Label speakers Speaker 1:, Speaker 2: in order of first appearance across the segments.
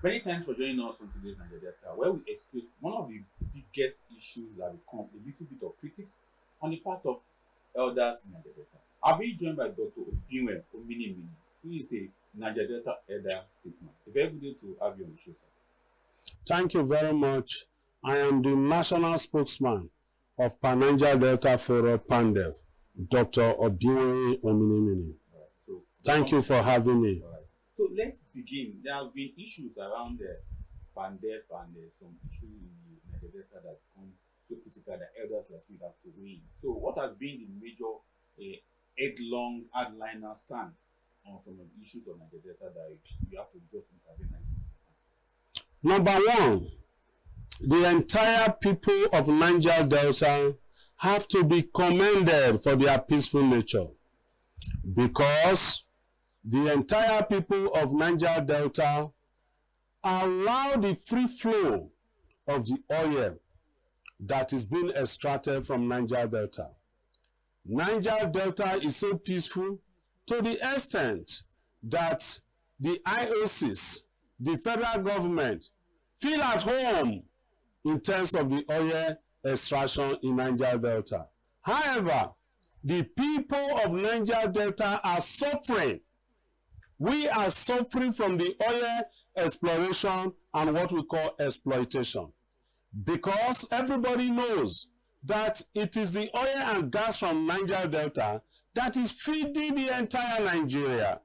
Speaker 1: Many thanks for joining us on today's Niger Delta, where we express one of the biggest issues that become a little bit of critics on the part of elders in Niger Delta. I'll be joined by Dr. Obiuwevbi Ominimini, who is a Niger Delta elder statesman. A very good day to have you on the show, sir.
Speaker 2: Thank you very much. I am the national spokesman of Niger Delta Forum Pandev, Dr. Obiuwevbi Ominimini.
Speaker 1: So,
Speaker 2: Thank you for having me.
Speaker 1: So let's begin. There have been issues around the Pandev and some issues in the Niger Delta that become so critical that elders like you have to weigh in. So what has been the major headlong hardliner stand on some of the issues of Niger Delta that you have to just intervene?
Speaker 2: Number one, the entire people of Niger Delta have to be commended for their peaceful nature, because the entire people of Niger Delta allow the free flow of the oil that is being extracted from Niger Delta. Niger Delta is so peaceful to the extent that the IOCs, the federal government, feel at home in terms of the oil extraction in Niger Delta. However, the people of Niger Delta are suffering. We are suffering from the oil exploration and what we call exploitation, because everybody knows that it is the oil and gas from Niger Delta that is feeding the entire Nigeria.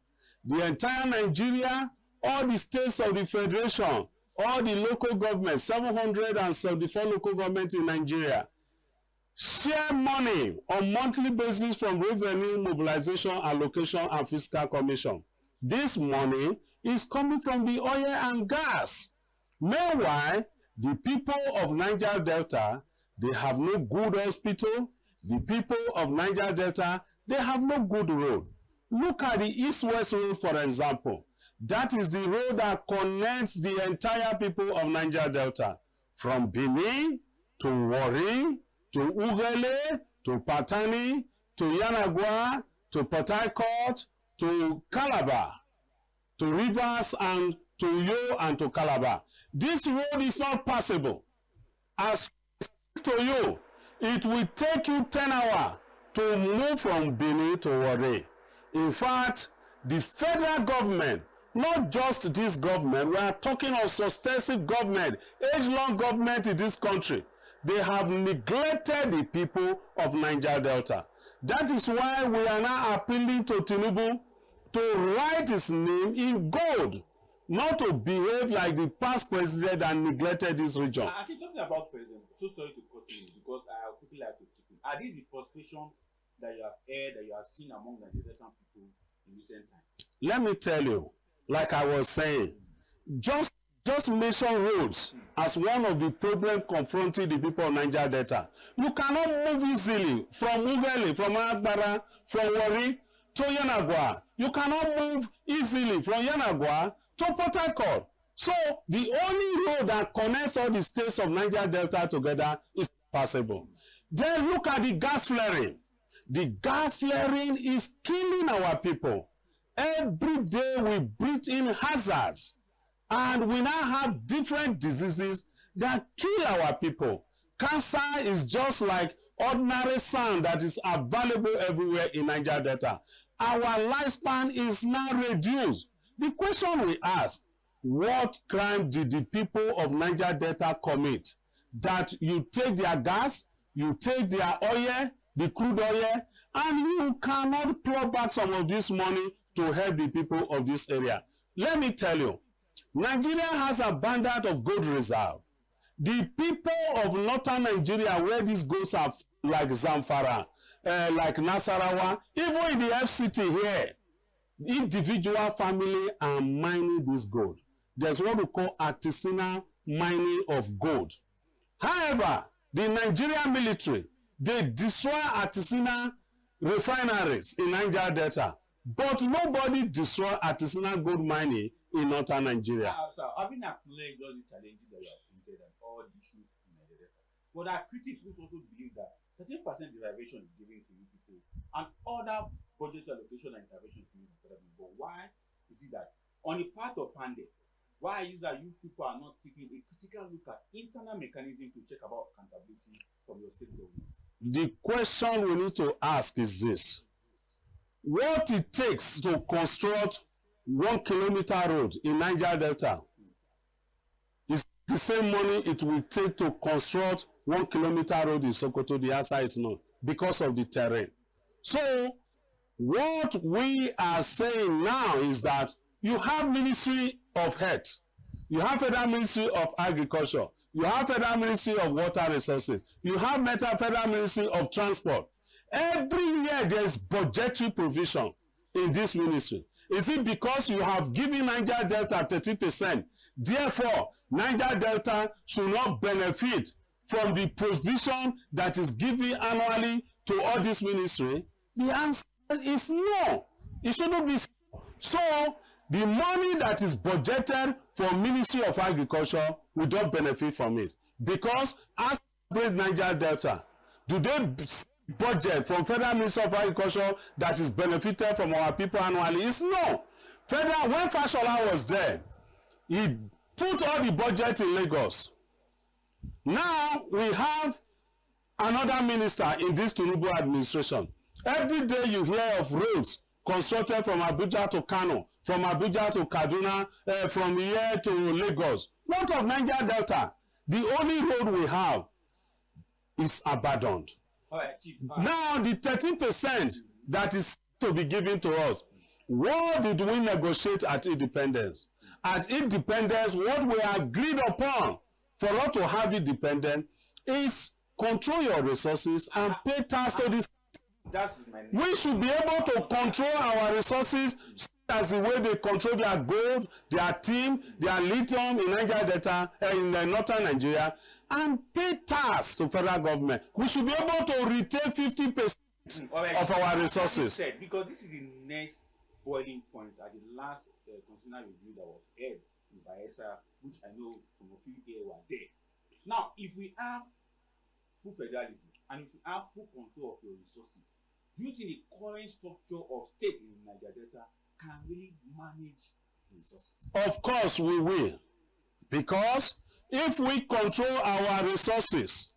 Speaker 2: The entire Nigeria, all the states of the federation, all the local governments, 774 local governments in Nigeria, share money on monthly basis from Revenue Mobilization, Allocation and Fiscal Commission. This money is coming from the oil and gas. Meanwhile, the people of Niger Delta, they have no good hospital. The people of Niger Delta, they have no good road. Look at the East-West Road, for example. That is the road that connects the entire people of Niger Delta, from Benin to Warri, to Ugele, to Patani, to Yanagwa, to Port Harcourt, to Calabar, to Rivers, and to Uyo, and to Calabar. This road is not passable. As to you, it will take you 10 hours to move from Benin to Warri. In fact, the federal government, not just this government, we are talking of successive government, age-long government in this country, they have neglected the people of Niger Delta. That is why we are now appealing to Tinubu to write his name in gold, not to behave like the past president that neglected this region.
Speaker 1: I keep talking about president. So sorry to cut you because I quickly like to chip in. Are these the frustration that you have heard, that you have seen among the Nigerian people in recent times?
Speaker 2: Let me tell you, like I was saying, just mention roads as one of the problems confronting the people of Niger Delta. You cannot move easily from Ugele, from Agbara, from Warri to Yanagwa. You cannot move easily from Yanagwa to Port Harcourt. So the only road that connects all the states of Niger Delta together is passable. Then look at the gas flaring. The gas flaring is killing our people. Every day we breathe in hazards, and we now have different diseases that kill our people. Cancer is just like ordinary sand that is available everywhere in Niger Delta. Our lifespan is now reduced. The question we ask, what crime did the people of Niger Delta commit? That you take their gas, you take their oil, the crude oil, and you cannot plow back some of this money to help the people of this area. Let me tell you, Nigeria has abundance of gold reserve. The people of northern Nigeria, where these goals are, like Zamfara, like Nasarawa, even in the FCT here, individual family are mining this gold. There's what we call artisanal mining of gold. However, the Nigerian military, they destroy artisanal refineries in Niger Delta, but nobody destroy artisanal gold mining in northern Nigeria.
Speaker 1: So, having acknowledged all the challenges that you have printed and all the issues in Nigeria, but our critics also believe that 13% derivation is given to you people and other budget allocation and intervention to you. But why is it that on the part of Pandey, Why is that you people are not taking a critical look at internal mechanism to check about accountability from your state government?
Speaker 2: The question we need to ask is this: what it takes to construct 1 kilometer road in Niger Delta is the same money it will take to construct 1 kilometer road in Sokoto. The answer is no, because of the terrain. So what we are saying now is that you have Ministry of Health, you have Federal Ministry of Agriculture, you have Federal Ministry of Water Resources, you have Federal Ministry of Transport. Every year there is budgetary provision in this ministry. Is it because you have given Niger Delta 30%, therefore Niger Delta should not benefit from the provision that is given annually to all this ministry? The answer is no. It shouldn't be so. So the money that is budgeted for Ministry of Agriculture will not benefit from it, because as Niger Delta, do they budget from Federal Ministry of Agriculture that is benefited from our people annually? It's no. Federal, when Fashola was there, he put all the budget in Lagos. Now we have another minister in this Tinubu administration. Every day you hear of roads constructed from Abuja to Kano, from Abuja to Kaduna, from here to Lagos. What of Niger Delta? The only road we have is abandoned.
Speaker 1: All right, Chief.
Speaker 2: Now the 13% that is to be given to us, what did we negotiate at independence? At independence, what we agreed upon for us to have independence is control your resources and pay tax to the. We should be able to control our resources as the way they control their gold, their tin, their lithium in Niger Delta, in northern Nigeria, and pay tax to federal government. We should be able to retain 50% of our resources.
Speaker 1: Because this is the next boiling point at the last constitutional review that was held in Bayelsa, which I know some of you here were there. Now, if we have full federalism and if we have full control of your resources, do you think the current structure of state in Niger Delta can really manage resources?
Speaker 2: Of course we will, because if we control our resources,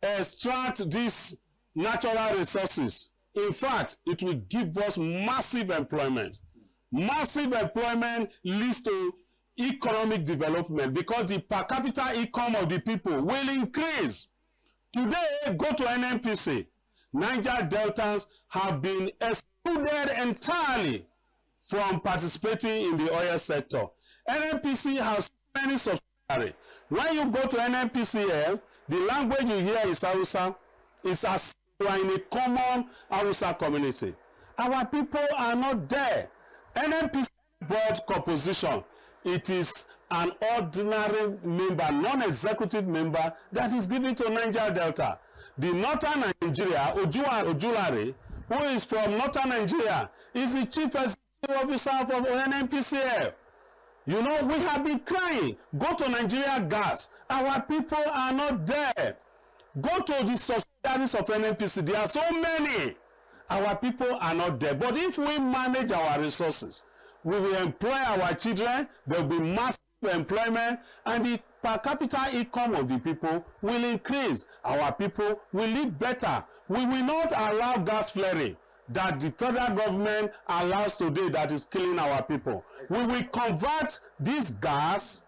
Speaker 2: extract these natural resources, in fact it will give us massive employment. Massive employment leads to economic development, because the per capita income of the people will increase. Today, go to NNPC. Niger Deltans have been excluded entirely from participating in the oil sector. NNPC has many subsidiaries. When you go to NNPCL, the language you hear is Hausa. It's as you are in a common Hausa community. Our people are not there. NNPC board composition, it is an ordinary member, non-executive member that is given to Niger Delta. The northern Nigeria, Ojulare, who is from northern Nigeria, is the chief executive officer of NNPCL. You know, we have been crying. Go to Nigeria Gas. Our people are not there. Go to the subsidiaries of NNPC. There are so many. Our people are not there. But if we manage our resources, we will employ our children, there will be massive employment, and the per capita income of the people will increase. Our people will live better. We will not allow gas flaring that the federal government allows today that is killing our people. We will convert this gas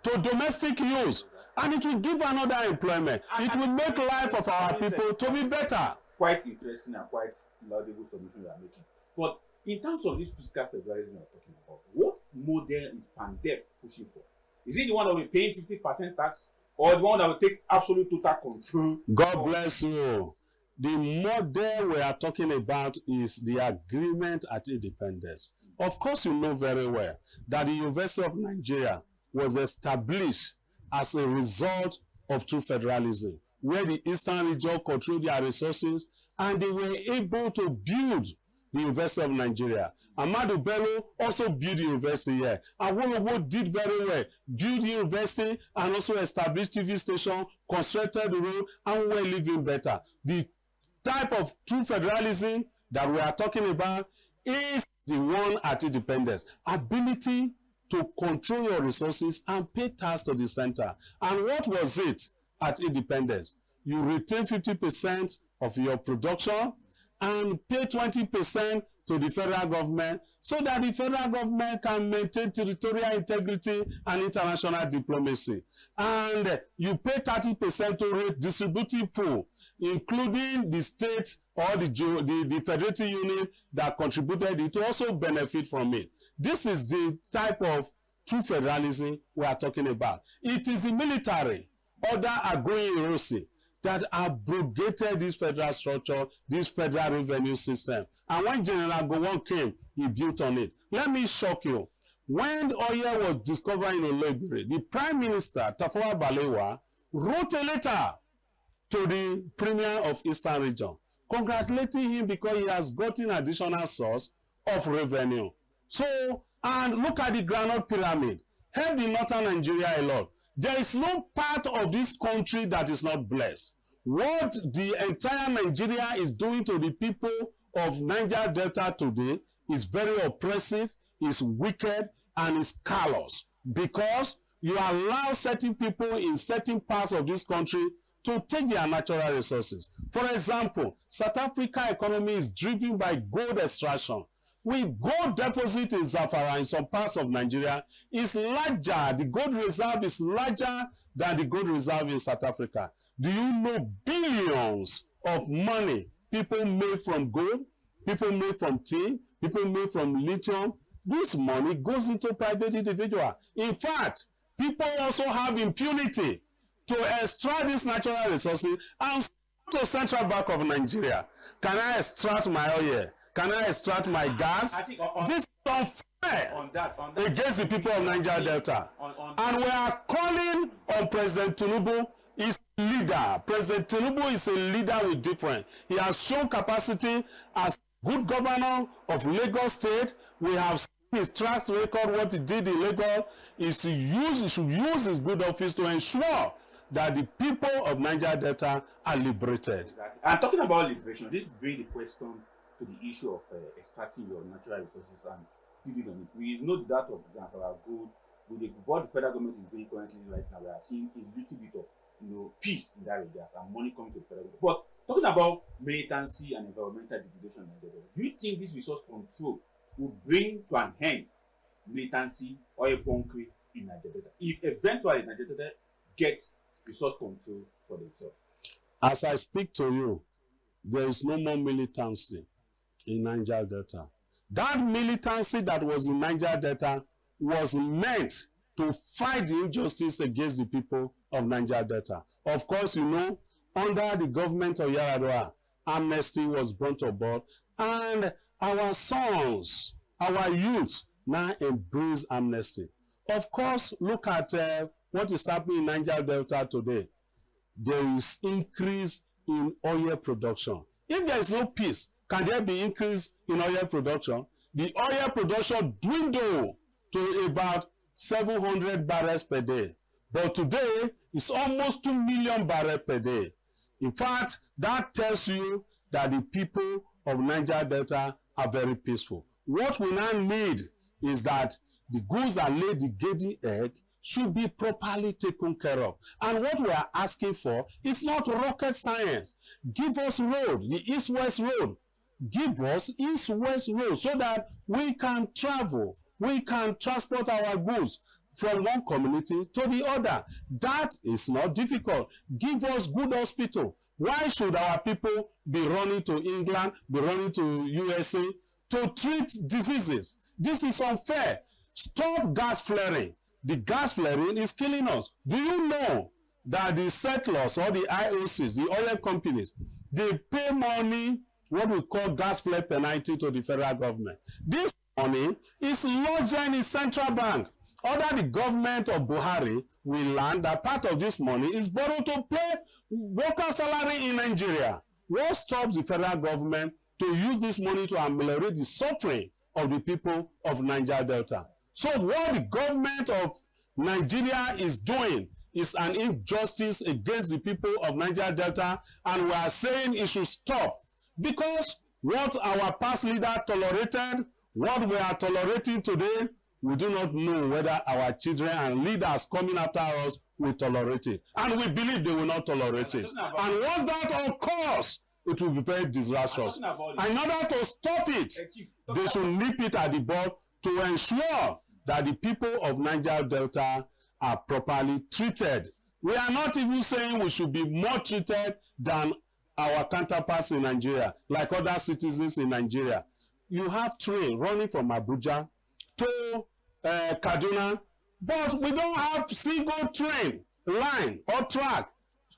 Speaker 2: to domestic use, and it will give another employment. It will make life of our people to be better.
Speaker 1: Quite interesting and quite laudable submission we are making. But in terms of this fiscal federalism we are talking about, what model is PANDEF pushing for? Is it the one that will pay 50% tax, or the one that will take absolute total control?
Speaker 2: God bless you. The model we are talking about is the agreement at independence. Of course, you know very well that the University of Nigeria was established as a result of true federalism, where the Eastern region controlled their resources and they were able to build the University of Nigeria. Ahmadu Bello also built the university here. Awolowo did very well, built the university and also established TV station, constructed the road, and we're living better. The type of true federalism that we are talking about is the one at independence. Ability to control your resources and pay tax to the center. And what was it at independence? You retain 50% of your production and pay 20% to the federal government so that the federal government can maintain territorial integrity and international diplomacy. And you pay 30% to a distributive pool, including the states or the federative unit that contributed it to also benefit from it. This is the type of true federalism we are talking about. It is the military under Obiuwevbi that abrogated this federal structure, this federal revenue system. And when General Gowon came, he built on it. Let me shock you. When oil was discovered in Obiuwevbi, the Prime Minister, Tafawa Balewa, wrote a letter to the Premier of Eastern Region, congratulating him because he has gotten additional source of revenue. So, and look at the groundnut pyramid. Help the northern Nigeria a lot. There is no part of this country that is not blessed. What the entire Nigeria is doing to the people of Niger Delta today is very oppressive, is wicked, and is callous, because you allow certain people in certain parts of this country to take their natural resources. For example, South Africa economy is driven by gold extraction. With gold deposit in Zamfara in some parts of Nigeria is larger. The gold reserve is larger than the gold reserve in South Africa. Do you know billions of money people make from gold, people make from tin, people make from lithium? This money goes into private individual. In fact, people also have impunity to extract these natural resources and to Central Bank of Nigeria. Can I extract my oil? Can I extract my gas? This is unfair against the people of Niger Delta. And we are calling on President Tinubu. He's a leader. President Tinubu is a leader with difference. He has shown capacity as good governor of Lagos State. We have seen his track record, what he did in Lagos. He should use his good office to ensure that the people of Niger Delta are liberated.
Speaker 1: Exactly. And talking about liberation, this brings the question to the issue of extracting your natural resources and building on it. We know that of Zamfara gold. With what the federal government is doing currently right now, we are seeing a little bit of peace in that regard and money coming to the federal government. But talking about militancy and environmental degradation in Nigeria, do you think this resource control will bring to an end militancy or a bunkering in Nigeria if eventually Nigeria gets resource control for themselves?
Speaker 2: As I speak to you, there is no more militancy in Niger Delta. That militancy that was in Niger Delta was meant to fight the injustice against the people of Niger Delta. Of course, you know, under the government of Yar'Adua, amnesty was brought aboard, and our sons, our youth now embrace amnesty. Of course, look at what is happening in Niger Delta today. There is increase in oil production. If there is no peace, can there be increase in oil production? The oil production dwindled to about 700 barrels per day. But today, it's almost 2 million barrels per day. In fact, that tells you that the people of Niger Delta are very peaceful. What we now need is that the goose that lay the golden egg should be properly taken care of. And what we are asking for is not rocket science. Give us road, the east-west road. Give us east-west road so that we can travel, we can transport our goods from one community to the other. That is not difficult. Give us good hospital. Why should our people be running to England, be running to USA to treat diseases? This is unfair. Stop gas flaring. The gas flaring is killing us. Do you know that the settlers or the IOCs, the oil companies, they pay money, what we call gas flare penalty, to the federal government? This money is lodged in the central bank. Under the government of Buhari, we learned that part of this money is borrowed to pay worker salary in Nigeria. What stops the federal government to use this money to ameliorate the suffering of the people of Niger Delta? So what the government of Nigeria is doing is an injustice against the people of Niger Delta, and we are saying it should stop, because what our past leader tolerated, what we are tolerating today, we do not know whether our children and leaders coming after us will tolerate it. And we believe they will not tolerate it. And once that occurs, it will be very disastrous. In order to stop it, they should nip it at the bud to ensure that the people of Niger Delta are properly treated. We are not even saying we should be more treated than our counterparts in Nigeria, like other citizens in Nigeria. You have train running from Abuja to Kaduna, but we don't have single train line or track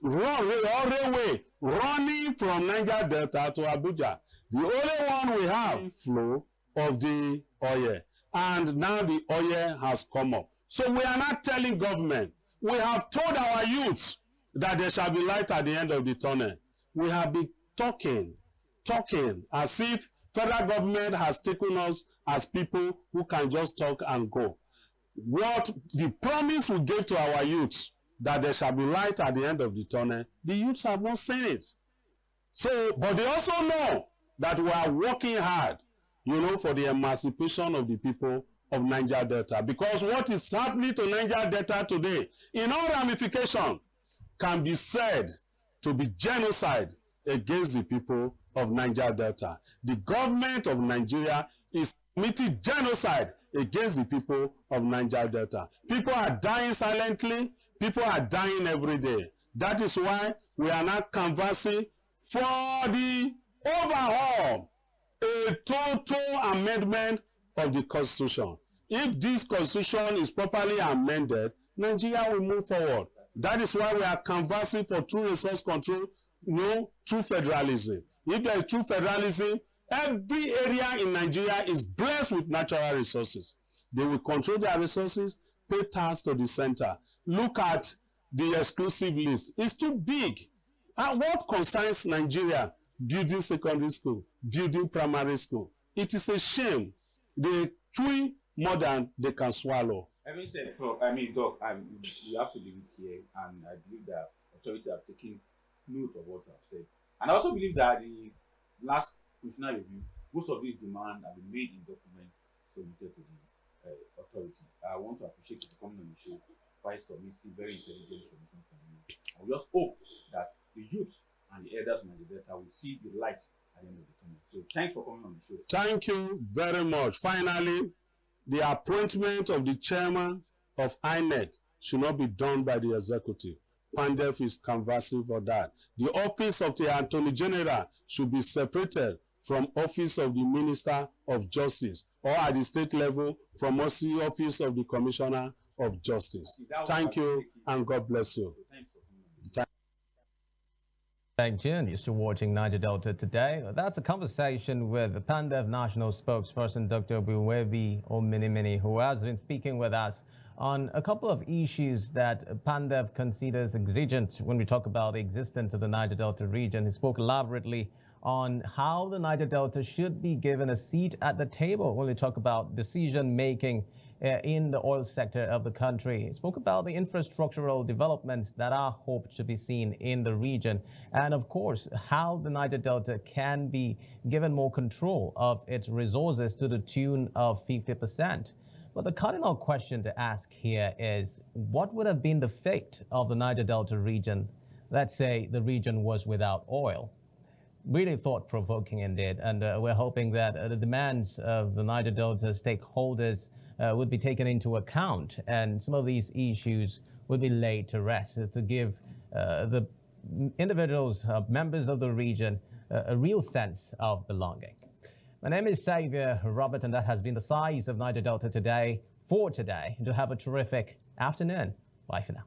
Speaker 2: or railway running from Niger Delta to Abuja. The only one we have flow of the oil, and now the oil has come up. So we are not telling government. We have told our youths that there shall be light at the end of the tunnel. We have been talking as if federal government has taken us as people who can just talk and go. What the promise we gave to our youths, that there shall be light at the end of the tunnel, the youths have not seen it. So, but they also know that we are working hard, for the emancipation of the people of Niger Delta. Because what is happening to Niger Delta today, in all ramifications, can be said to be genocide against the people of Niger Delta. The government of Nigeria is committing genocide against the people of Niger Delta. People are dying silently. People are dying every day. That is why we are now canvassing for the overhaul, a total amendment of the Constitution. If this Constitution is properly amended, Nigeria will move forward. That is why we are canvassing for true resource control, true federalism. If there is true federalism, every area in Nigeria is blessed with natural resources. They will control their resources, pay tax to the center. Look at the exclusive list. It's too big. And what concerns Nigeria? Building secondary school, building primary school. It is a shame. They chew more than they can swallow.
Speaker 1: Having said, Doc, we have to leave it here, and I believe that authorities have taken note of what I've said. And I also believe that the last constitutional review, most of these demands have been made in documents submitted to the authority. I want to appreciate you for coming on the show, quite submissive, very intelligent submission from you. I just hope that the youth and the elders in the Delta will see the light at the end of the tunnel. So thanks for coming on the show.
Speaker 2: Thank you very much. Finally, the appointment of the chairman of INEC should not be done by the executive. Pandef is canvassing for that. The office of the Attorney General should be separated from office of the Minister of Justice, or at the state level from the office of the Commissioner of Justice. Thank you, and God bless you.
Speaker 3: Thank you, and you're still watching Niger Delta Today. That's a conversation with the Pandef National Spokesperson, Dr. Obiuwevbi Ominimini, who has been speaking with us on a couple of issues that Pandef considers exigent when we talk about the existence of the Niger Delta region. He spoke elaborately on how the Niger Delta should be given a seat at the table when we talk about decision-making in the oil sector of the country. He spoke about the infrastructural developments that are hoped to be seen in the region, and of course, how the Niger Delta can be given more control of its resources to the tune of 50%. But the cardinal question to ask here is, what would have been the fate of the Niger Delta region? Let's say the region was without oil. Really thought-provoking indeed, and we're hoping that the demands of the Niger Delta stakeholders would be taken into account, and some of these issues would be laid to rest to give the individuals, members of the region, a real sense of belonging. My name is Xavier Robert, and that has been the size of Niger Delta Today for today. Do have a terrific afternoon. Bye for now.